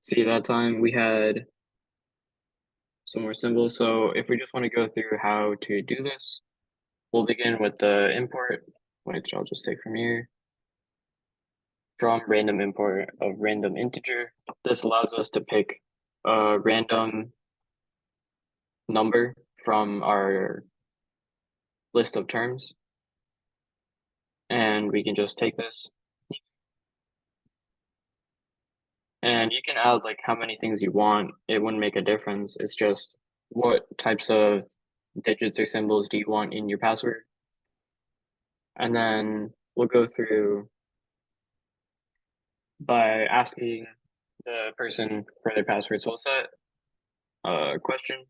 See, that time we had some more symbols. So if we just want to go through how to do this, we'll begin with the import, which I'll just take from here. From random import of random integer. This allows us to pick a random number from our list of terms. And we can just take this. And you can add like how many things you want. It wouldn't make a difference. It's just what types of digits or symbols do you want in your password. And then we'll go through by asking the person for their password. So we'll set question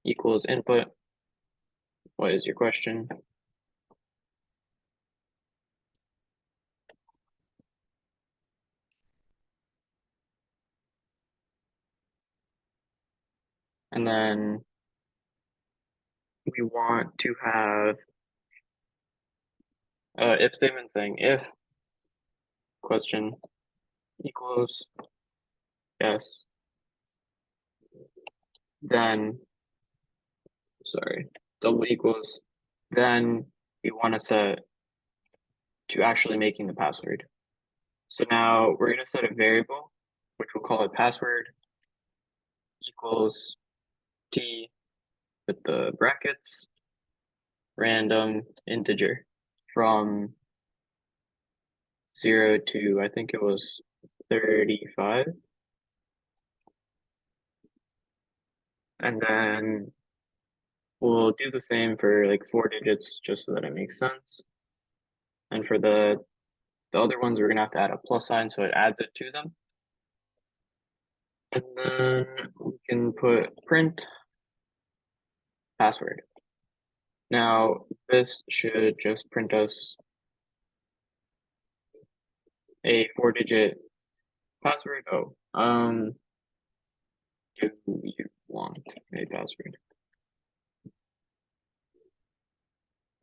equals input. What is your question? And then we want to have if statement saying if question equals yes, then double equals, then we want to set to actually making the password. So now we're going to set a variable, which we'll call it password equals t with the brackets random integer from 0 to I think it was 35. And then we'll do the same for like 4 digits just so that it makes sense. And for the other ones, we're gonna have to add a plus sign so it adds it to them. And then we can put print password. Now this should just print us a 4-digit password. Oh, do you want a password?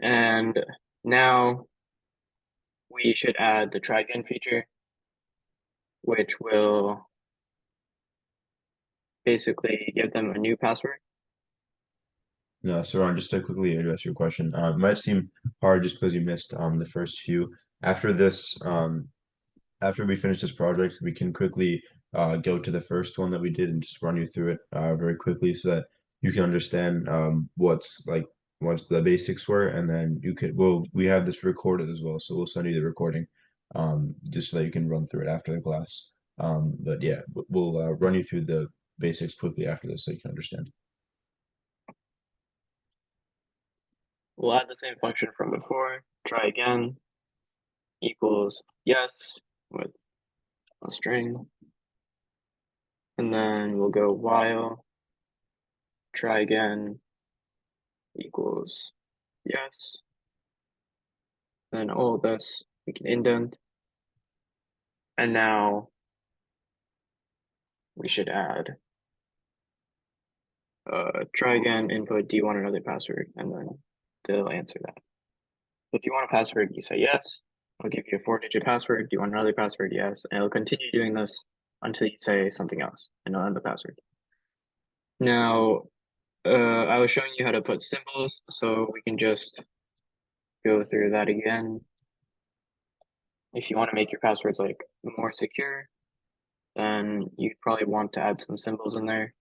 And now we should add the try again feature, which will basically give them a new password. No, so Ron, just to quickly address your question, it might seem hard just because you missed the first few. After this, after we finish this project, we can quickly go to the first one that we did and just run you through it very quickly so that you can understand what's the basics were, and then we have this recorded as well, so we'll send you the recording just so that you can run through it after the class. But yeah, we'll run you through the basics quickly after this so you can understand. We'll add the same function from before, try again, equals yes with a string. And then we'll go while try again equals yes. Then all of this we can indent. And now we should add try again input, do you want another password? And then they'll answer that. So if you want a password, you say yes. I'll give you a 4-digit password. Do you want another password? Yes. And it'll continue doing this until you say something else and it'll end the password. Now, I was showing you how to put symbols, so we can just go through that again. If you want to make your passwords like more secure, then you'd probably want to add some symbols in there.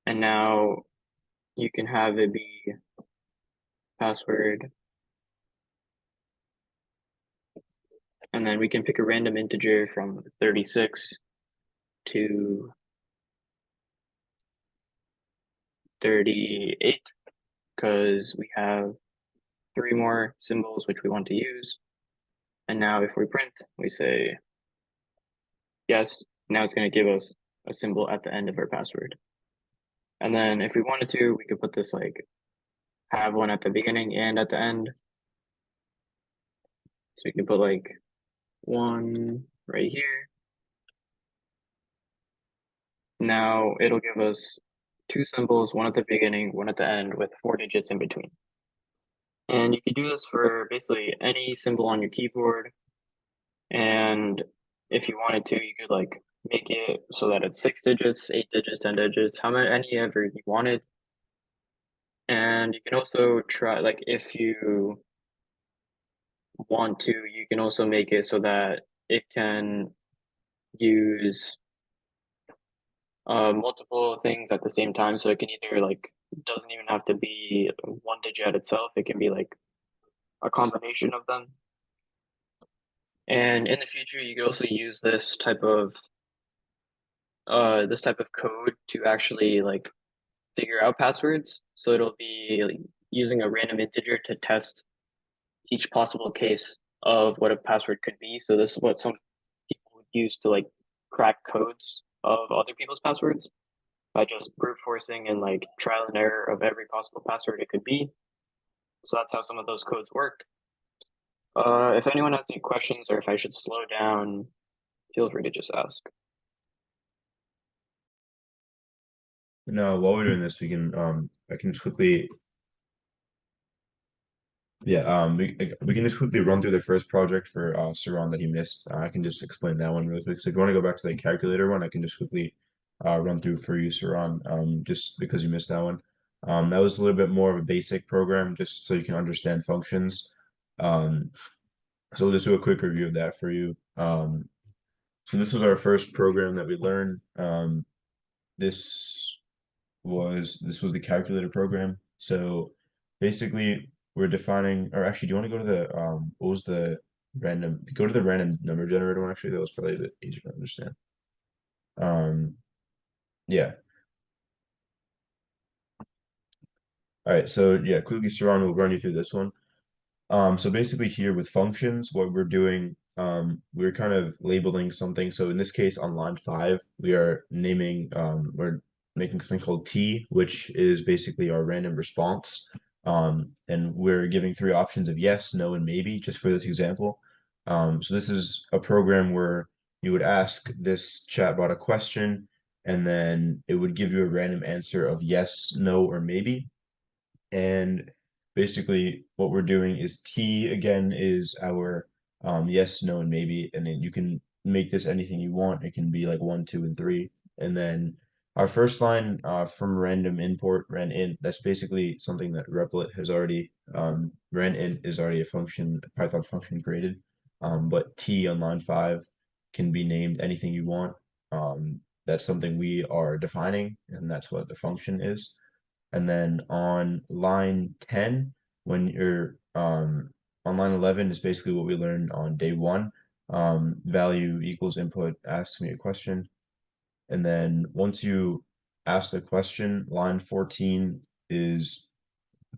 And now you can have it be password. And then we can pick a random integer from 36 to 38 because we have 3 more symbols which we want to use. And now if we print, we say yes. Now it's going to give us a symbol at the end of our password. And then if we wanted to, we could put this like have one at the beginning and at the end. So we can put like one right here. Now it'll give us 2 symbols, one at the beginning, one at the end with 4 digits in between. And you can do this for basically any symbol on your keyboard. And if you wanted to, you could like make it so that it's 6 digits, 8 digits, 10 digits, how many any ever you wanted. And you can also try like if you want to, you can also make it so that it can use multiple things at the same time. So it can either like doesn't even have to be one digit itself. It can be like a combination of them. And in the future, you could also use this type of code to actually like figure out passwords. So it'll be like, using a random integer to test each possible case of what a password could be. So this is what some people would use to like crack codes of other people's passwords by just brute forcing and like trial and error of every possible password it could be. So that's how some of those codes work. If anyone has any questions or if I should slow down, feel free to just ask. No, while we're doing this, we can I can just quickly yeah, we can just quickly run through the first project for Saran that he missed. I can just explain that one really quick. So if you want to go back to the calculator one, I can just quickly run through for you, Saran, just because you missed that one. That was a little bit more of a basic program, just so you can understand functions. Um, so we'll just do a quick review of that for you. So this was our first program that we learned. This this was the calculator program. So basically we're defining, or actually, do you want to go to the what was the random go to the random number generator one? Actually, that was probably a bit easier to understand. Um, yeah. All right. So yeah, quickly, Saran will run you through this one. So basically here with functions, what we're doing, we're kind of labeling something. So in this case, on line 5, we are naming, we're making something called T, which is basically our random response. And we're giving 3 options of yes, no, and maybe, just for this example. So this is a program where you would ask this chatbot a question, and then it would give you a random answer of yes, no, or maybe. And basically, what we're doing is T again is our yes, no, and maybe, and then you can make this anything you want. It can be like 1, 2, and 3. And then our first line from random import ran int. That's basically something that Replit has already ran int is already a function, a Python function created. But T on line 5 can be named anything you want. That's something we are defining, and that's what the function is. And then on line 10, when you're on line 11 is basically what we learned on day 1. Value equals input asks me a question. And then once you ask the question, line 14 is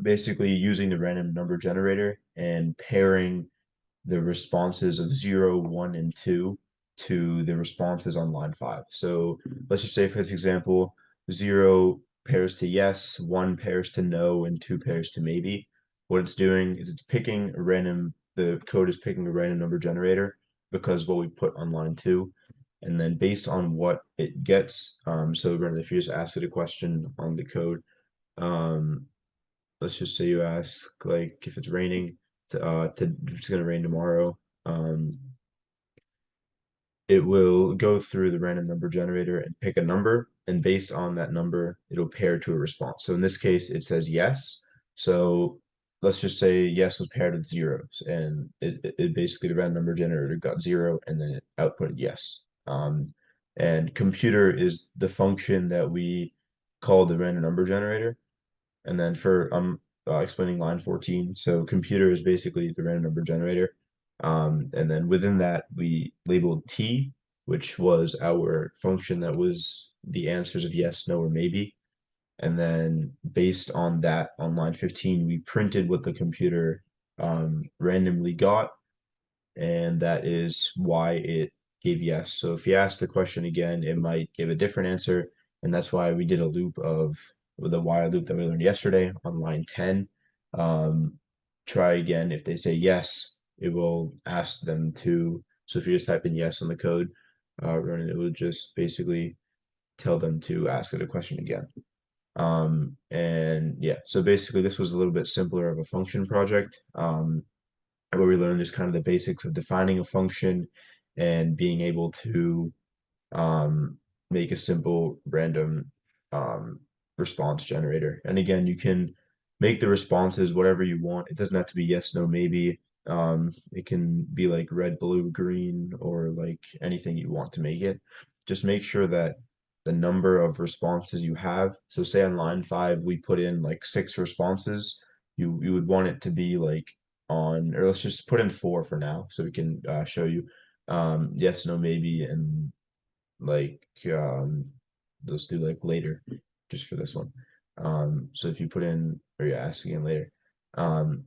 basically using the random number generator and pairing the responses of 0, 1, and 2 to the responses on line 5. So let's just say, for this example, 0 pairs to yes, 1 pairs to no, and 2 pairs to maybe. What it's doing is it's picking a random, the code is picking a random number generator because what we put on line 2. And then based on what it gets, so if you just ask it a question on the code, um, let's just say you ask like if it's raining if it's gonna rain tomorrow, it will go through the random number generator and pick a number, and based on that number, it'll pair to a response. So in this case, it says yes. So let's just say yes was paired with zeros, and it basically the random number generator got 0, and then it outputted yes. And computer is the function that we call the random number generator. And then for explaining line 14, so computer is basically the random number generator. And then within that, we labeled T, which was our function that was the answers of yes, no, or maybe. And then based on that, on line 15, we printed what the computer randomly got, and that is why it gave yes. So if you ask the question again, it might give a different answer, and that's why we did a loop of the while loop that we learned yesterday on line 10. Um, Try again. If they say yes, it will ask them to. So if you just type in yes on the code, run it, it will just basically tell them to ask it a question again. And yeah, so basically this was a little bit simpler of a function project. Where we learned just kind of the basics of defining a function and being able to um, make a simple random um, response generator. And again, you can make the responses whatever you want. It doesn't have to be yes, no, maybe. It can be like red, blue, green, or like anything you want to make it. Just make sure that the number of responses you have. So say on line 5, we put in like 6 responses. You would want it to be like on, or let's just put in 4 for now, so we can show you yes, no, maybe, and like let's do like later just for this one. So if you put in or you're asking in later,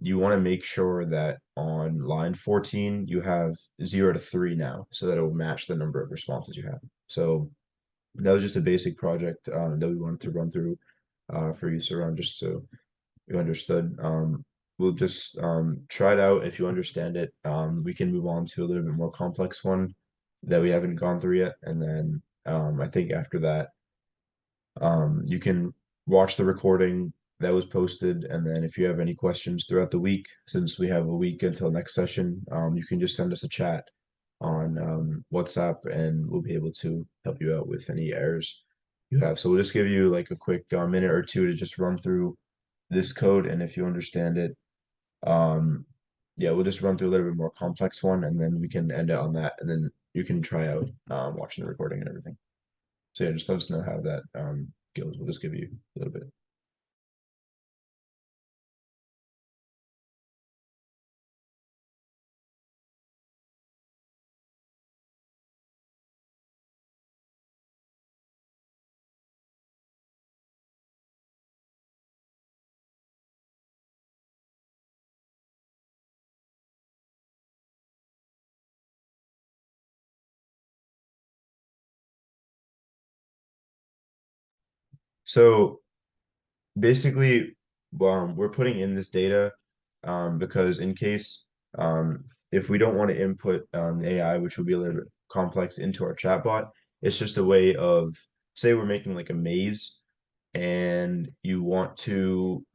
you want to make sure that on line 14 you have 0 to 3 now, so that it will match the number of responses you have. So that was just a basic project that we wanted to run through for you, Saran, just so you understood. We'll just try it out. If you understand it, we can move on to a little bit more complex one that we haven't gone through yet. And then I think after that, you can watch the recording that was posted. And then if you have any questions throughout the week, since we have a week until next session, you can just send us a chat on WhatsApp and we'll be able to help you out with any errors you have. So we'll just give you like a quick minute or two to just run through this code, and if you understand it, yeah, we'll just run through a little bit more complex one, and then we can end it on that, and then you can try out watching the recording and everything. So yeah, just let us know how that goes. We'll just give you a little bit. So basically, we're putting in this data because in case if we don't want to input AI, which will be a little bit complex, into our chatbot, it's just a way of, say we're making like a maze and you want to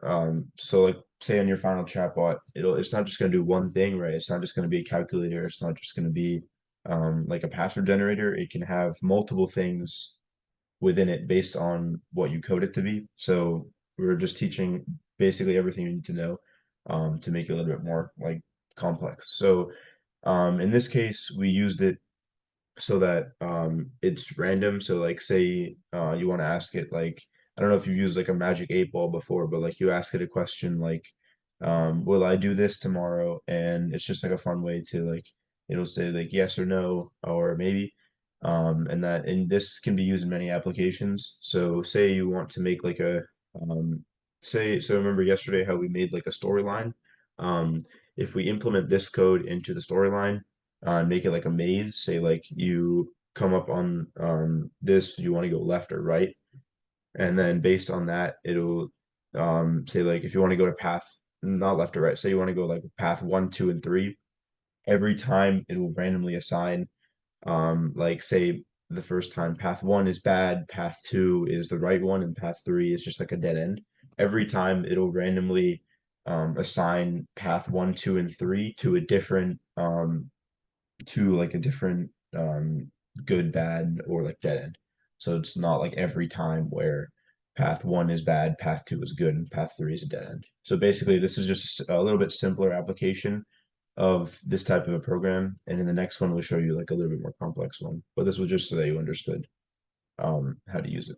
so like say on your final chatbot, it's not just going to do one thing, right? It's not just going to be a calculator. It's not just going to be like a password generator. It can have multiple things within it based on what you code it to be. So we're just teaching basically everything you need to know to make it a little bit more like complex. So in this case, we used it so that it's random. So like say you want to ask it like, I don't know if you've used like a magic 8 ball before, but like you ask it a question like will I do this tomorrow? And it's just like a fun way to like, it'll say like yes or no or maybe. And this can be used in many applications. So say you want to make like a um say, so remember yesterday how we made like a storyline. Um if we implement this code into the storyline, make it like a maze. Say like you come up on this, you want to go left or right, and then based on that, it'll say like if you want to go to path not left or right, say you want to go like path 1, 2, and 3. Every time it will randomly assign like say the first time path 1 is bad, path 2 is the right one, and path 3 is just like a dead end. Every time it'll randomly assign path 1, 2, and 3 to like a different good, bad, or like dead end. So it's not like every time where path 1 is bad, path 2 is good, and path 3 is a dead end. So basically, this is just a little bit simpler application of this type of a program. And in the next one, we'll show you like a little bit more complex one. But this was just so that you understood how to use it.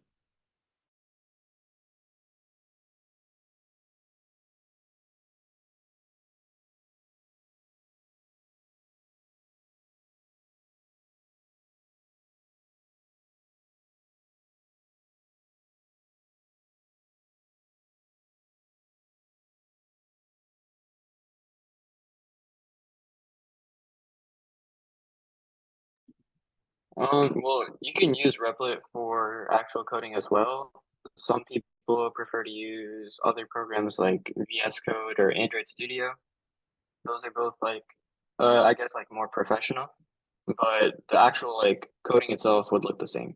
Well, you can use Replit for actual coding as well. Some people prefer to use other programs like VS Code or Android Studio. Those are both like, I guess like more professional, but the actual like coding itself would look the same.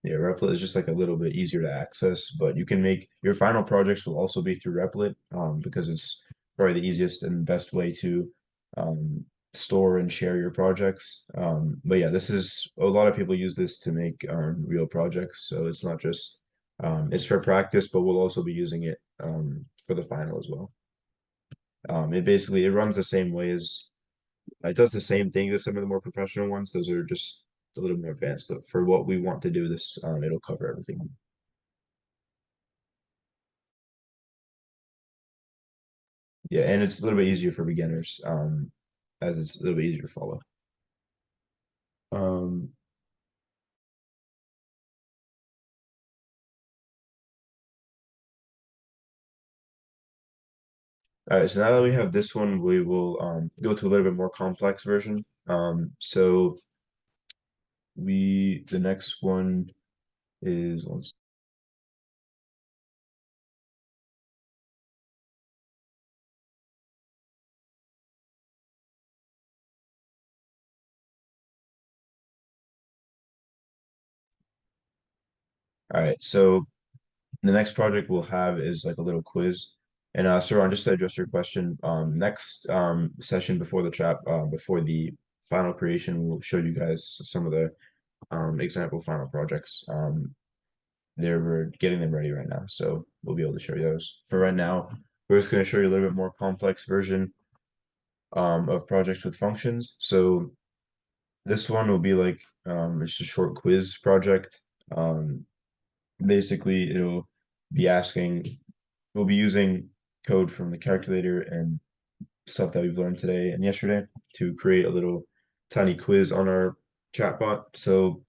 Yeah, Replit is just like a little bit easier to access, but you can make your final projects will also be through Replit because it's probably the easiest and best way um, store and share your projects. But yeah, this is a lot of people use this to make real projects. So it's not just it's for practice, but we'll also be using it for the final as well. It runs the same way as it does the same thing as some of the more professional ones. Those are just a little more advanced, but for what we want to do this, it'll cover everything. Yeah, and it's a little bit easier for beginners, as it's a little bit easier to follow. Um, all right, so now that we have this one, we will go to a little bit more complex version. So the next one is all right. So the next project we'll have is like a little quiz. And Saran, just to address your question, next session before the chat, before the final creation, we'll show you guys some of the example final projects. We're getting them ready right now, so we'll be able to show you those. For right now, we're just going to show you a little bit more complex version of projects with functions. So this one will be like it's a short quiz project. Basically, it'll be asking, we'll be using code from the calculator and stuff that we've learned today and yesterday to create a little tiny quiz on our chatbot. So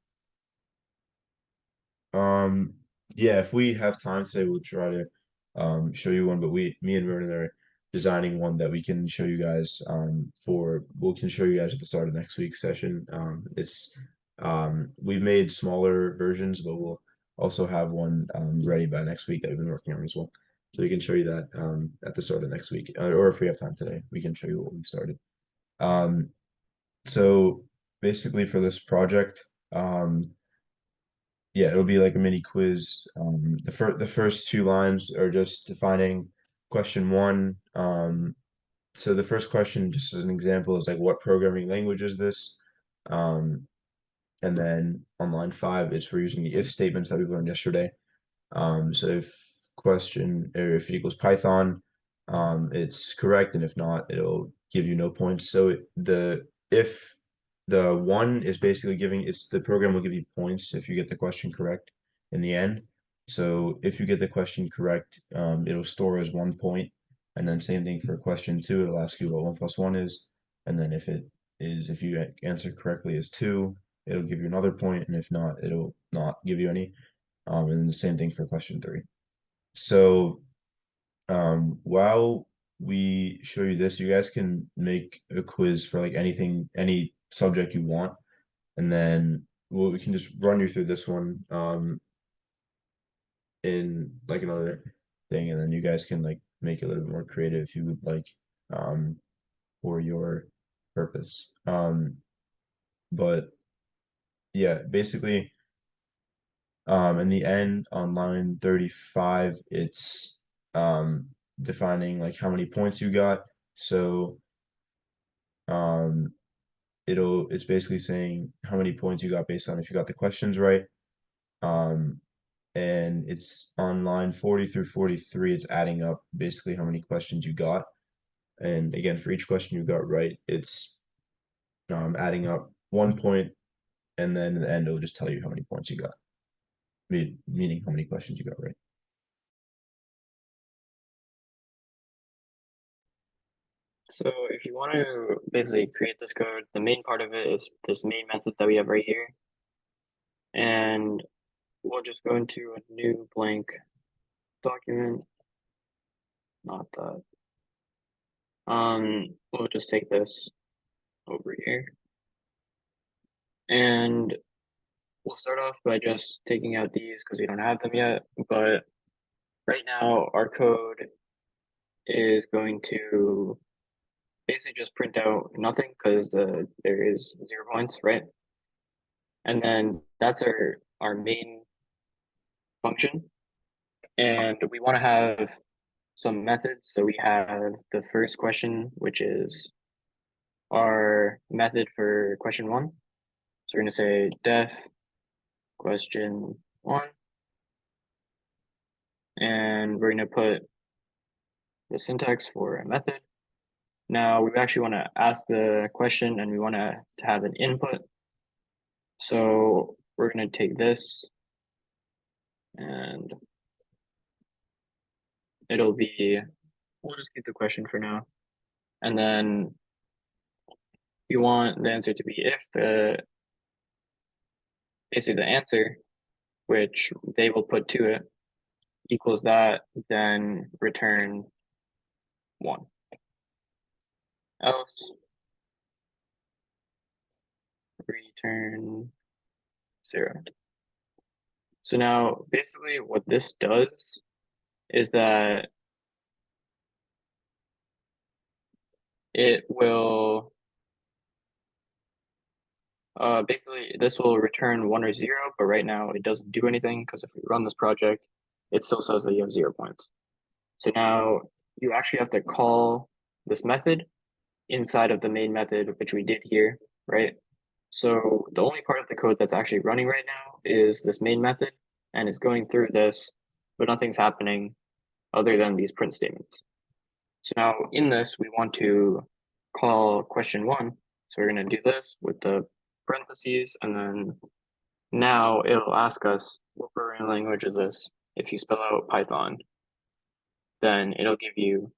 Um, yeah, if we have time today, we'll try to show you one. But me and Vernon are designing one that we can show you guys we can show you guys at the start of next week's session. We've made smaller versions, but we'll also have one ready by next week that we've been working on as well. So we can show you that at the start of next week, or if we have time today, we can show you what we started. Um, so basically for this project, yeah, it'll be like a mini quiz. The first two lines are just defining question one. So the first question, just as an example, is like, what programming language is this? Um, and then on line five, it's for using the if statements that we learned yesterday. So if question or if it equals Python, it's correct, and if not, it'll give you no points. So the if the one is basically the program will give you points if you get the question correct in the end. So if you get the question correct, it'll store as 1 point, and then same thing for question two, it'll ask you what 1 plus 1 is, and then if you answer correctly as 2, it'll give you another point, and if not, it'll not give you any. And the same thing for question three. So while we show you this, you guys can make a quiz for like anything, any subject you want, and then we can just run you through this one in like another thing, and then you guys can like make it a little bit more creative if you would like for your purpose. But yeah, basically in the end, on line 35, it's defining like how many points you got. So um, it's basically saying how many points you got based on if you got the questions right. Um, and it's on line 40 through 43, it's adding up basically how many questions you got. And again, for each question you got right, it's adding up 1 point, and then in the end, it'll just tell you how many points you got, meaning how many questions you got right. So if you want to basically create this code, the main part of it is this main method that we have right here. And we'll just go into a new blank document, not that. We'll just take this over here. And we'll start off by just taking out these because we don't have them yet. But right now our code is going to basically just print out nothing because there is 0 points, right? And then that's our main function. And we want to have some methods. So we have the first question, which is our method for question 1. So we're going to say def question 1. And we're going to put the syntax for a method. Now we actually want to ask the question and we want to have an input. So we're going to take this and it'll be, we'll just keep the question for now. And then you want the answer to be if basically the answer, which they will put to it, equals that, then return 1. Else, return 0. So now basically what this does is that it will basically this will return 1 or 0, but right now it doesn't do anything because if we run this project, it still says that you have 0 points. So now you actually have to call this method inside of the main method, which we did here, right? So the only part of the code that's actually running right now is this main method, and it's going through this, but nothing's happening other than these print statements. So now in this, we want to call question 1. So we're going to do this with the parentheses, and then now it'll ask us what programming language is this. If you spell out Python, then it'll give you,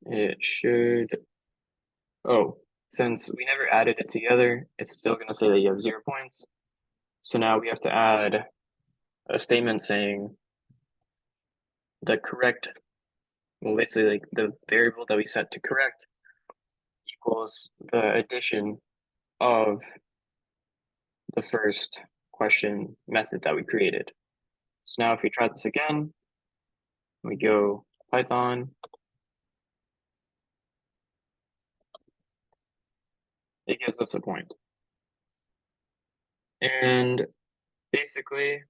it should, oh, since we never added it together, it's still going to say that you have 0 points. So now we have to add a statement saying the correct, well, basically like the variable that we set to correct equals the addition of the first question method that we created. So now if we try this again, we go Python, it gives us a point. And basically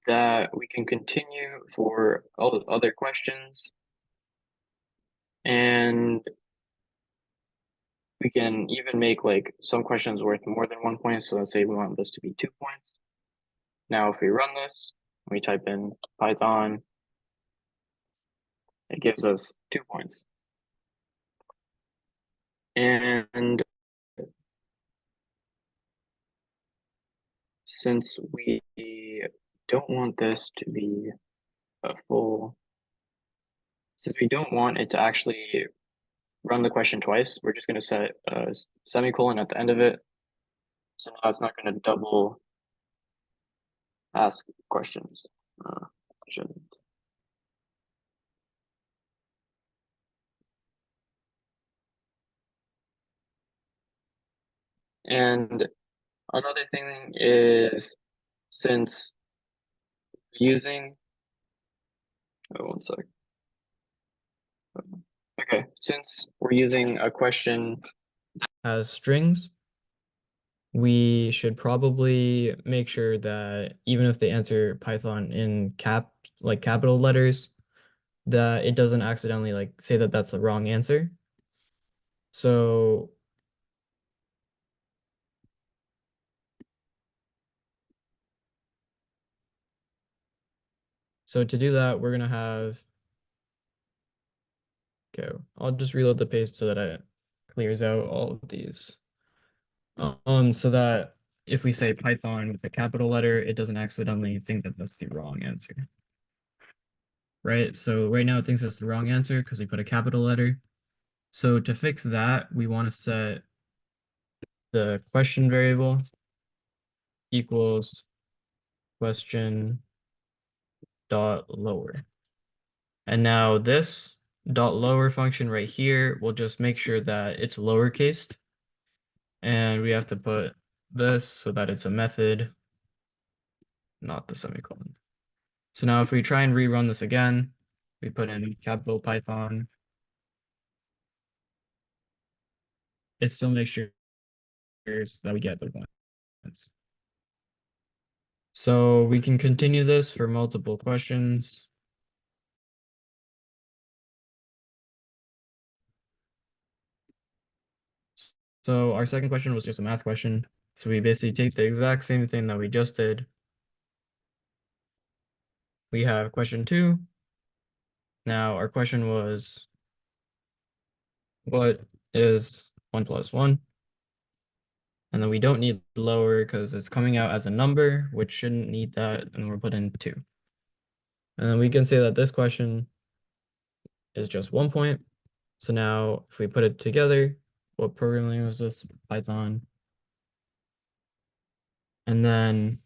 that we can continue for all the other questions, and we can even make like some questions worth more than 1 point. So let's say we want this to be 2 points. Now, if we run this, we type in Python, it gives us 2 points. And since we don't want this to be a full, since we don't want it to actually run the question twice, we're just going to set a semicolon at the end of it. So now it's not going to double ask questions. Shouldn't. And another thing is, since using, oh, 1 sec. Okay, since we're using a question as strings, we should probably make sure that even if they answer Python in capital letters, that it doesn't accidentally like say that that's the wrong answer. So to do that, we're gonna have, okay, I'll just reload the page so that it clears out all of these. So that if we say Python with a capital letter, it doesn't accidentally think that that's the wrong answer. Right? So right now it thinks it's the wrong answer because we put a capital letter. So to fix that, we want to set the question variable equals question dot lower. And now this dot lower function right here will just make sure that it's lowercase. And we have to put this so that it's a method, not the semicolon. So now if we try and rerun this again, we put in capital Python, it still makes sure that we get the points. So we can continue this for multiple questions. So our second question was just a math question. So we basically take the exact same thing that we just did. We have question 2. Now our question was, what is 1 plus 1? And then we don't need lower because it's coming out as a number, which shouldn't need that, and we're putting 2. And then we can say that this question is just 1 point. So now if we put it together, what programming was this? Python. And then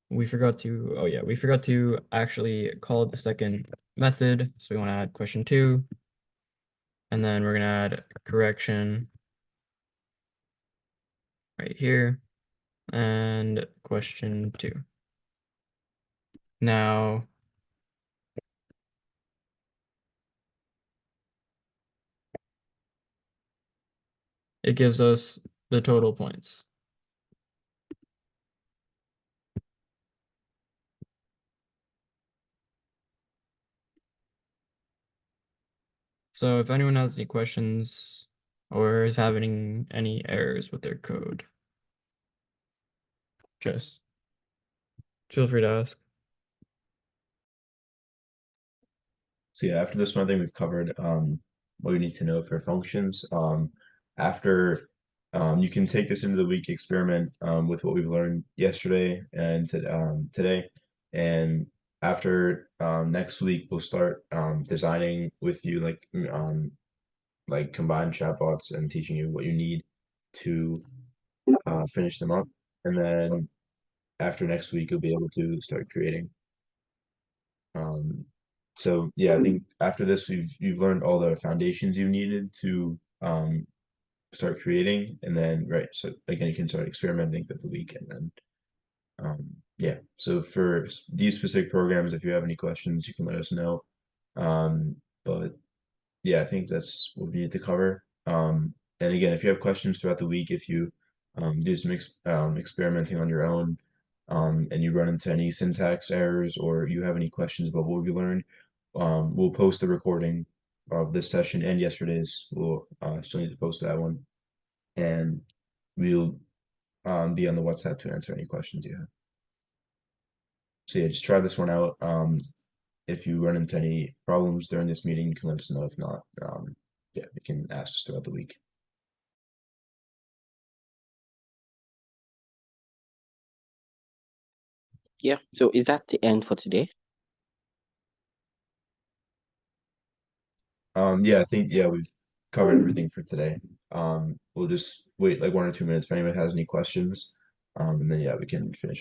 we forgot to actually call the second method. So we want to add question 2, and then we're going to add correction right here and question 2. Now it gives us the total points. So if anyone has any questions or is having any errors with their code, just feel free to ask. So yeah, after this one, I think we've covered what you need to know for functions. After you can take this into the week, experiment with what we've learned yesterday and today. And after next week, we'll start designing with you like combined chatbots and teaching you what you need to finish them up. And then after next week, you'll be able to start creating. So yeah, I think after this, you've learned all the foundations you needed to start creating, and then right. So again, you can start experimenting with the week, and then yeah. So for these specific programs, if you have any questions, you can let us know. But yeah, I think that's what we need to cover. And again, if you have questions throughout the week, if you do some experimenting on your own, and you run into any syntax errors or you have any questions about what we learned, we'll post the recording of this session and yesterday's. We'll still need to post that one, and we'll be on the WhatsApp to answer any questions you have. So yeah, just try this one out. If you run into any problems during this meeting, you can let us know. If not, yeah, you can ask us throughout the week. Yeah, so is that the end for today? Yeah, I think we've covered everything for today. We'll just wait like 1 or 2 minutes if anyone has any questions. And then yeah, we can finish